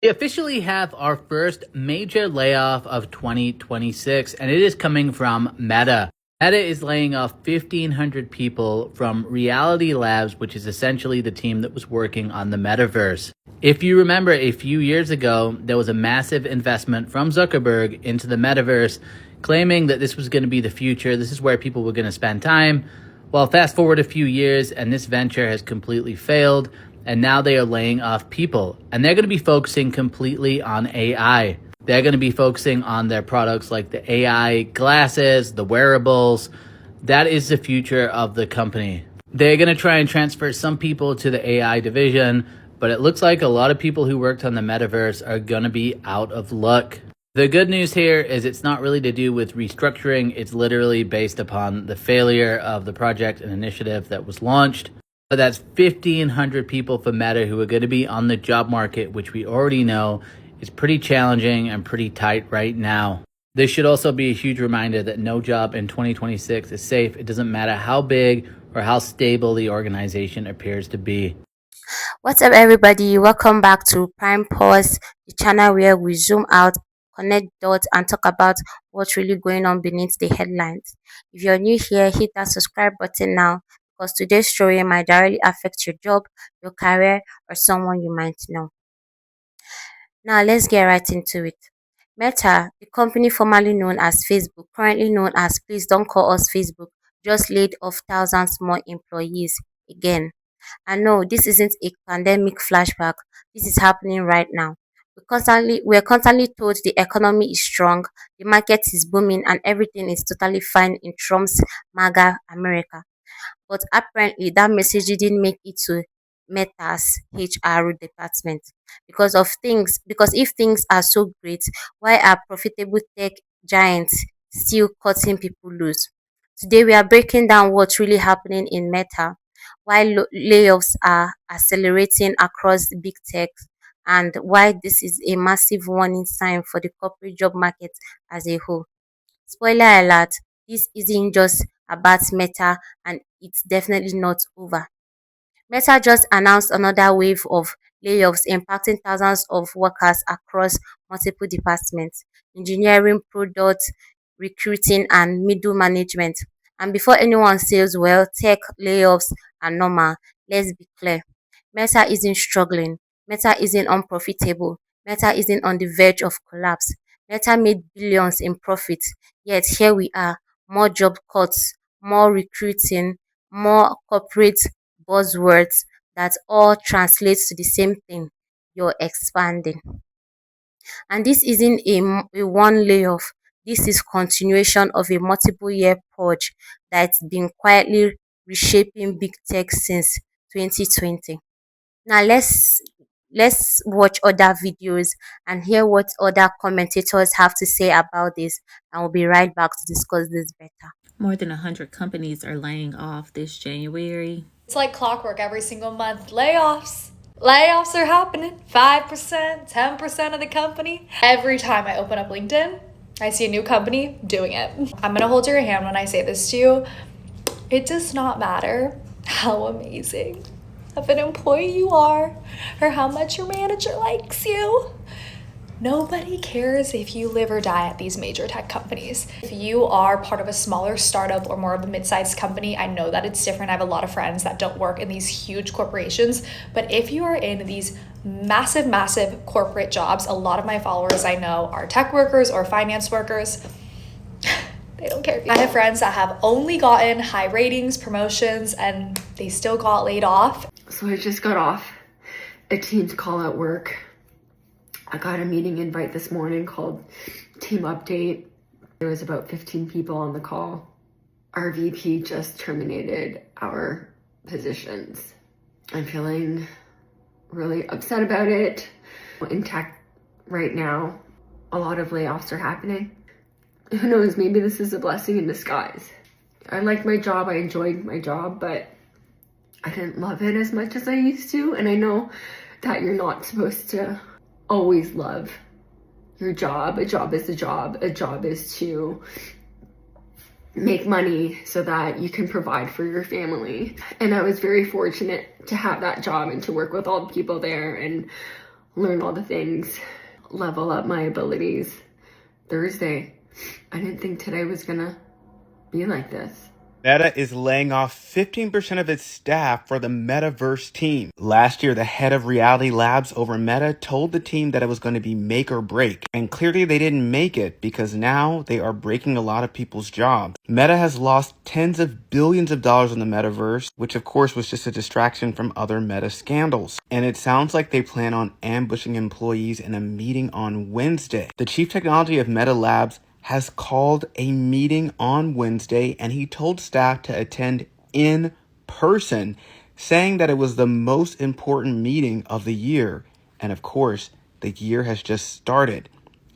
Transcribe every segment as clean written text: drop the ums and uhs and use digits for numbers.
We officially have our first major layoff of 2026, and it is coming from Meta. Meta is laying off 1,500 people from Reality Labs, which is essentially the team that was working on the metaverse. If you remember, a few years ago, there was a massive investment from Zuckerberg into the metaverse, claiming that this was going to be the future. This is where people were going to spend time. Well, fast forward a few years, and this venture has completely failed. And now they are laying off people, and they're going to be focusing completely on AI. They're going to be focusing on their products like the AI glasses, the wearables. That is the future of the company. They're going to try and transfer some people to the AI division, but it looks like a lot of people who worked on the metaverse are going to be out of luck. The good news here is it's not really to do with restructuring. It's literally based upon the failure of the project and initiative that was launched. But that's 1,500 people from Meta who are going to be on the job market, which we already know is pretty challenging and pretty tight right now. This should also be a huge reminder that no job in 2026 is safe. It doesn't matter how big or how stable the organization appears to be. What's up, everybody? Welcome back to Prime Pause, the channel where we zoom out, connect dots, and talk about what's really going on beneath the headlines. If you're new here, hit that subscribe button now because today's story might directly affect your job, your career, or someone you might know. Now, let's get right into it. Meta, the company formerly known as Facebook, currently known as Please Don't Call Us Facebook, just laid off thousands more employees again. And no, this isn't a pandemic flashback. This is happening right now. We're constantly told the economy is strong, the market is booming, and everything is totally fine in Trump's MAGA America. But apparently, that message didn't make it to Meta's HR department because if things are so great, why are profitable tech giants still cutting people loose? Today, we are breaking down what's really happening in Meta, why layoffs are accelerating across the big tech, and why this is a massive warning sign for the corporate job market as a whole. Spoiler alert, this isn't just about Meta, and it's definitely not over. Meta just announced another wave of layoffs impacting thousands of workers across multiple departments: engineering, product, recruiting, and middle management. And before anyone says, well, tech layoffs are normal, let's be clear. Meta isn't struggling. Meta isn't unprofitable. Meta isn't on the verge of collapse. Meta made billions in profit, yet here we are, more job cuts, more recruiting, more corporate buzzwords that all translates to the same thing: you're expanding. And this isn't a one layoff. This is continuation of a multiple year purge that's been quietly reshaping big tech since 2020. Now let's watch other videos and hear what other commentators have to say about this, and we'll be right back to discuss this better. More than 100 companies are laying off this January. It's like clockwork every single month. Layoffs. Layoffs are happening. 5%, 10% of the company. Every time I open up LinkedIn, I see a new company doing it. I'm gonna hold your hand when I say this to you. It does not matter how amazing of an employee you are or how much your manager likes you. Nobody cares if you live or die at these major tech companies. If you are part of a smaller startup or more of a mid-sized company, I know that it's different. I have a lot of friends that don't work in these huge corporations, but if you are in these massive, massive corporate jobs, a lot of my followers I know are tech workers or finance workers. They don't care. I have friends that have only gotten high ratings, promotions, and they still got laid off. So I just got off a Teams call at work. I got a meeting invite this morning called Team Update. There was about 15 people on the call. Our VP just terminated our positions. I'm feeling really upset about it. In tech right now, a lot of layoffs are happening. Who knows, maybe this is a blessing in disguise. I liked my job, I enjoyed my job, but I didn't love it as much as I used to. And I know that you're not supposed to always love your job. A job is a job. A job is to make money so that you can provide for your family. And I was very fortunate to have that job and to work with all the people there and learn all the things, level up my abilities. Thursday, I didn't think today was gonna be like this. Meta is laying off 15% of its staff for the metaverse team. Last year, the head of Reality Labs over Meta told the team that it was going to be make or break. And clearly they didn't make it because now they are breaking a lot of people's jobs. Meta has lost tens of billions of dollars in the metaverse, which of course was just a distraction from other Meta scandals. And it sounds like they plan on ambushing employees in a meeting on Wednesday. The chief technology of Meta Labs has called a meeting on Wednesday, and he told staff to attend in person, saying that it was the most important meeting of the year. And of course, the year has just started.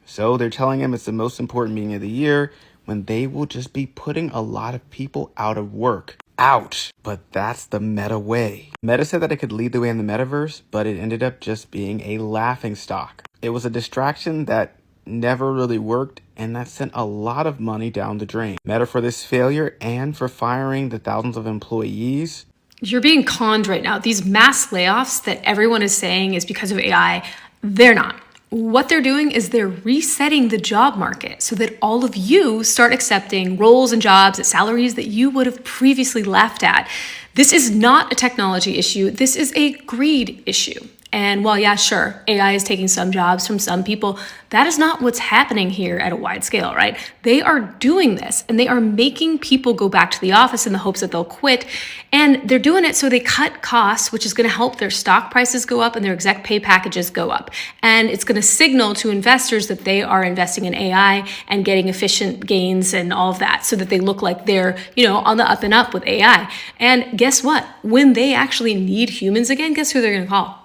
So they're telling him it's the most important meeting of the year when they will just be putting a lot of people out of work. Ouch. But that's the Meta way. Meta said that it could lead the way in the metaverse, but it ended up just being a laughing stock. It was a distraction that never really worked, and that sent a lot of money down the drain. Meta for this failure and for firing the thousands of employees. You're being conned right now. These mass layoffs that everyone is saying is because of AI, they're not. What they're doing is they're resetting the job market so that all of you start accepting roles and jobs at salaries that you would have previously laughed at. This is not a technology issue. This is a greed issue. And while, yeah, sure, AI is taking some jobs from some people, that is not what's happening here at a wide scale, right? They are doing this and they are making people go back to the office in the hopes that they'll quit. And they're doing it so they cut costs, which is going to help their stock prices go up and their exec pay packages go up. And it's going to signal to investors that they are investing in AI and getting efficient gains and all of that so that they look like they're, on the up and up with AI. And guess what? When they actually need humans again, guess who they're going to call?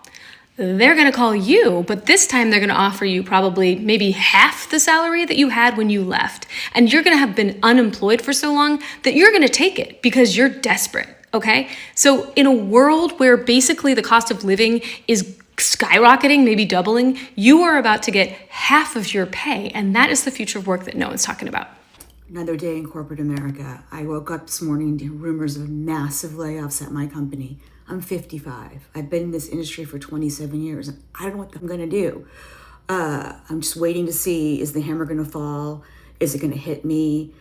They're going to call you, but this time they're going to offer you probably maybe half the salary that you had when you left. And you're going to have been unemployed for so long that you're going to take it because you're desperate, okay? So in a world where basically the cost of living is skyrocketing, maybe doubling, you are about to get half of your pay. And that is the future of work that no one's talking about. Another day in corporate America. I woke up this morning to rumors of massive layoffs at my company. I'm 55. I've been in this industry for 27 years. I don't know what I'm gonna do. I'm just waiting to see, is the hammer gonna fall? Is it gonna hit me?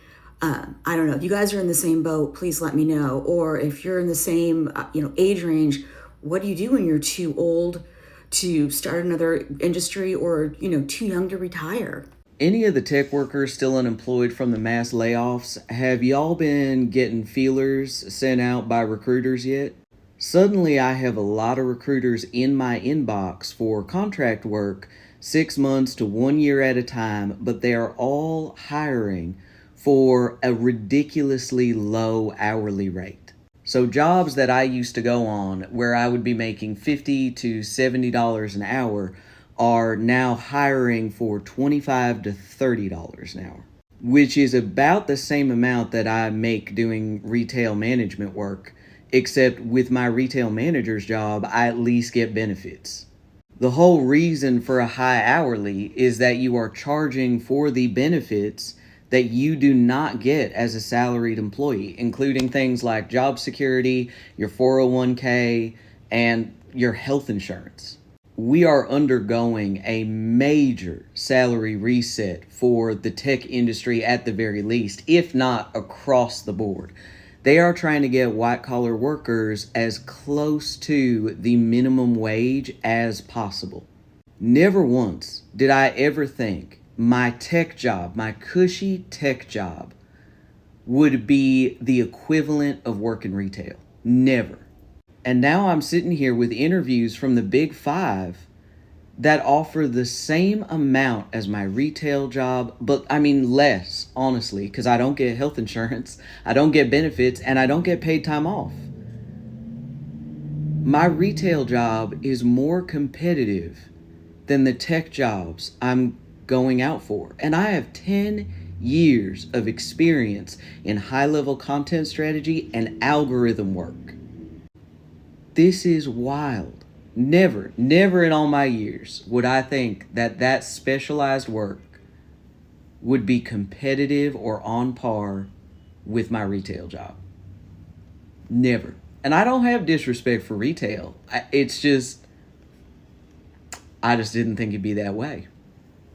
I don't know. If you guys are in the same boat, please let me know. Or if you're in the same age range, what do you do when you're too old to start another industry or too young to retire? Any of the tech workers still unemployed from the mass layoffs, have y'all been getting feelers sent out by recruiters yet? Suddenly I have a lot of recruiters in my inbox for contract work 6 months to 1 year at a time, but they are all hiring for a ridiculously low hourly rate. So jobs that I used to go on where I would be making $50 to $70 an hour are now hiring for $25 to $30 an hour, which is about the same amount that I make doing retail management work, except with my retail manager's job, I at least get benefits. The whole reason for a high hourly is that you are charging for the benefits that you do not get as a salaried employee, including things like job security, your 401k, and your health insurance. We are undergoing a major salary reset for the tech industry at the very least, if not across the board. They are trying to get white-collar workers as close to the minimum wage as possible. Never once did I ever think my tech job, my cushy tech job, would be the equivalent of working retail. Never. And now I'm sitting here with interviews from the Big Five that offer the same amount as my retail job, but I mean less, honestly, because I don't get health insurance, I don't get benefits, and I don't get paid time off. My retail job is more competitive than the tech jobs I'm going out for. And I have 10 years of experience in high-level content strategy and algorithm work. This is wild. Never in all my years would I think that specialized work would be competitive or on par with my retail job. Never. And I don't have disrespect for retail. It's just, I just didn't think it'd be that way.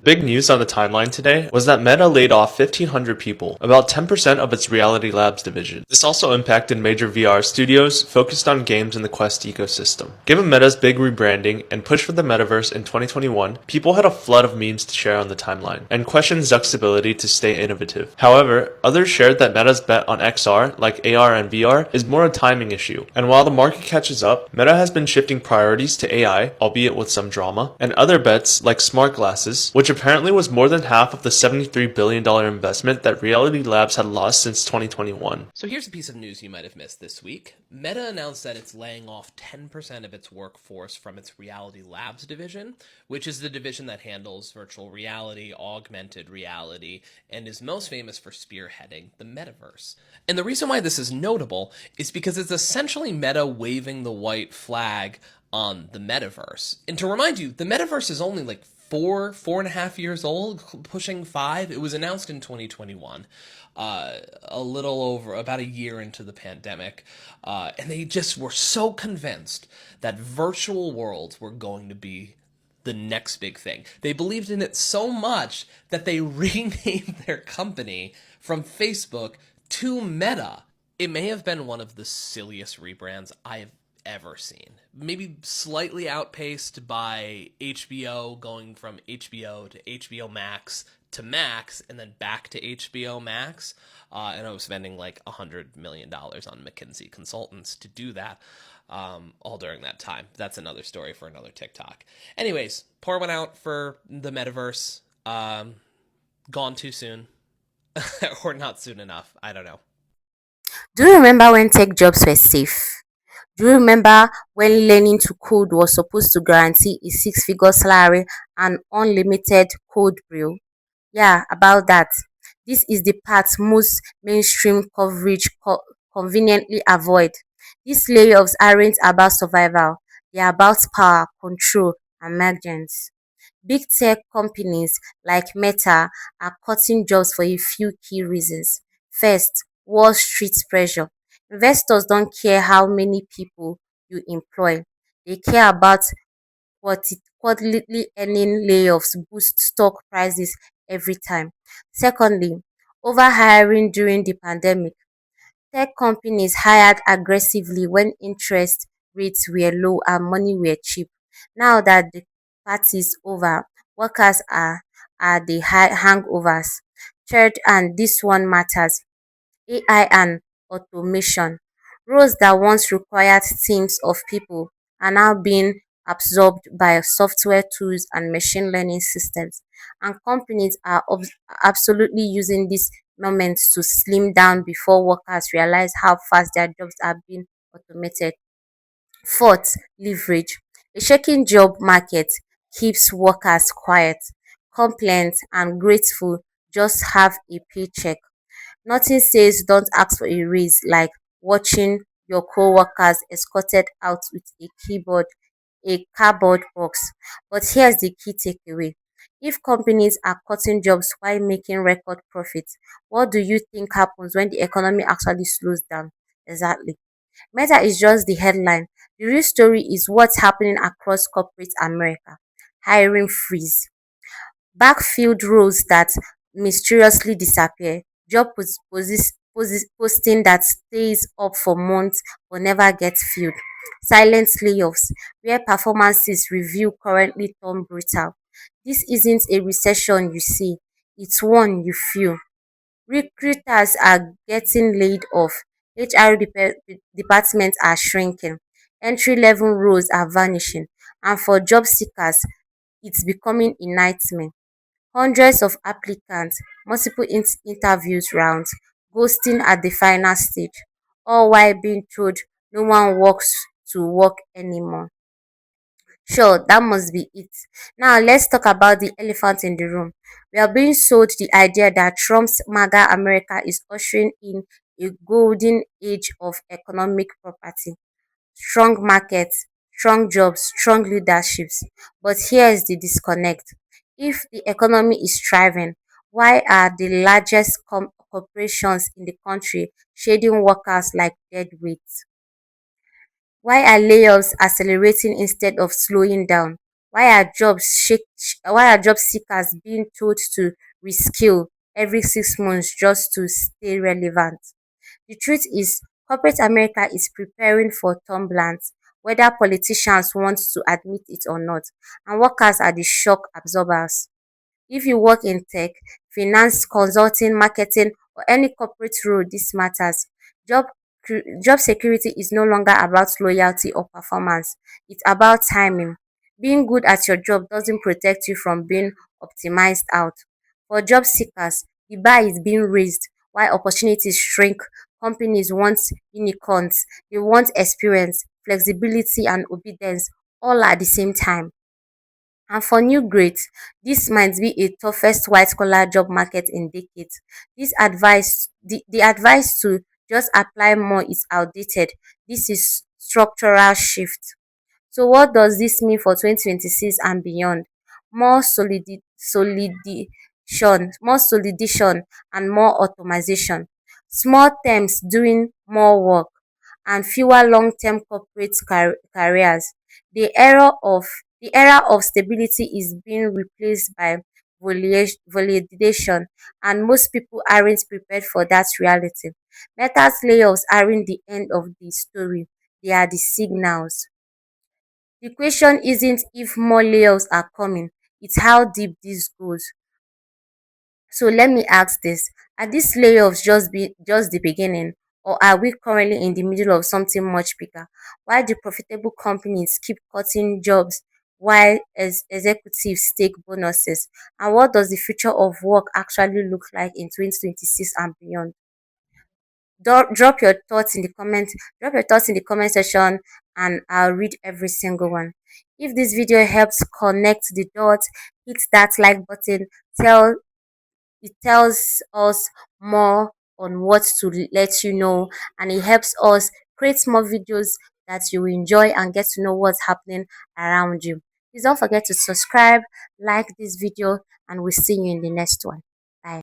Big news on the timeline today was that Meta laid off 1,500 people, about 10% of its Reality Labs division. This also impacted major VR studios focused on games in the Quest ecosystem. Given Meta's big rebranding and push for the metaverse in 2021, people had a flood of memes to share on the timeline, and questioned Zuck's ability to stay innovative. However, others shared that Meta's bet on XR, like AR and VR, is more a timing issue, and while the market catches up, Meta has been shifting priorities to AI, albeit with some drama, and other bets like smart glasses, which apparently was more than half of the $73 billion investment that Reality Labs had lost since 2021. So here's a piece of news you might have missed this week. Meta announced that it's laying off 10% of its workforce from its Reality Labs division, which is the division that handles virtual reality, augmented reality, and is most famous for spearheading the metaverse. And the reason why this is notable is because it's essentially Meta waving the white flag on the metaverse. And to remind you, the metaverse is only like 4.5 years old, pushing 5. It was announced in 2021, a little over about a year into the pandemic, and they just were so convinced that virtual worlds were going to be the next big thing. They believed in it so much that they renamed their company from Facebook to Meta. It may have been one of the silliest rebrands I have ever seen. Maybe slightly outpaced by HBO going from HBO to HBO Max to Max and then back to HBO Max. And I was spending like $100 million on McKinsey consultants to do that all during that time. That's another story for another TikTok. Anyways, pour one out for the metaverse. Gone too soon. Or not soon enough. I don't know. Do you remember when tech jobs were safe? Do you remember when learning to code was supposed to guarantee a six-figure salary and unlimited code bill? Yeah, about that. This is the part most mainstream coverage conveniently avoid. These layoffs aren't about survival, they are about power, control, and margins. Big tech companies like Meta are cutting jobs for a few key reasons. First, Wall Street pressure. Investors don't care how many people you employ, they care about quarterly earning layoffs boost stock prices every time. Secondly, overhiring during the pandemic. Tech companies hired aggressively when interest rates were low and money were cheap. Now that the party is over, workers are the hangovers. Third, and this one matters, AI and automation. Roles that once required teams of people are now being absorbed by software tools and machine learning systems. And companies are absolutely using this moment to slim down before workers realize how fast their jobs are being automated. Fourth, leverage. A shaking job market keeps workers quiet, compliant, and grateful just have a paycheck. Nothing says don't ask for a raise like watching your co-workers escorted out with a cardboard box. But here's the key takeaway. If companies are cutting jobs while making record profits, what do you think happens when the economy actually slows down? Exactly. Meta is just the headline. The real story is what's happening across corporate America. Hiring freeze, backfilled roles that mysteriously disappear, posting that stays up for months but never gets filled, silent layoffs where performances review currently turn brutal. This isn't a recession you see, it's one you feel. Recruiters are getting laid off, HR departments are shrinking, entry level roles are vanishing, and for job seekers, it's becoming a nightmare. Hundreds of applicants, multiple interviews rounds, ghosting at the final stage, all while being told no one wants to work anymore. Sure, that must be it. Now let's talk about the elephant in the room. We are being sold the idea that Trump's MAGA America is ushering in a golden age of economic property, strong markets, strong jobs, strong leaderships. But here is the disconnect. If the economy is thriving, why are the largest corporations in the country shading workers like deadweight? Why are layoffs accelerating instead of slowing down? Why are job seekers being told to reskill every 6 months just to stay relevant? The truth is, corporate America is preparing for turbulence, whether politicians want to admit it or not, and workers are the shock absorbers. If you work in tech, finance, consulting, marketing, or any corporate role, this matters. Job job security is no longer about loyalty or performance. It's about timing. Being good at your job doesn't protect you from being optimized out. For job seekers, the bar is being raised while opportunities shrink. Companies want unicorns. They want experience, flexibility, and obedience all at the same time. And for new grades, this might be a toughest white collar job market in decades. The advice to just apply more is outdated. This is structural shift. So what does this mean for 2026 and beyond? More solidation and more automation. Small terms doing more work and fewer long-term corporate careers. The era of the era of stability is being replaced by validation, and most people aren't prepared for that reality. Meta's layoffs aren't the end of the story; they are the signals. The question isn't if more layoffs are coming; it's how deep this goes. So let me ask this: are these layoffs just the beginning, or are we currently in the middle of something much bigger? Why do profitable companies keep cutting jobs while executives take bonuses? And what does the future of work actually look like in 2026 and beyond? Drop your thoughts in the comment section, and I'll read every single one. If this video helps connect the dots, hit that like button. Tell it tells us more on what to let you know, and it helps us create more videos that you will enjoy and get to know what's happening around you. Please don't forget to subscribe, like this video, and we'll see you in the next one.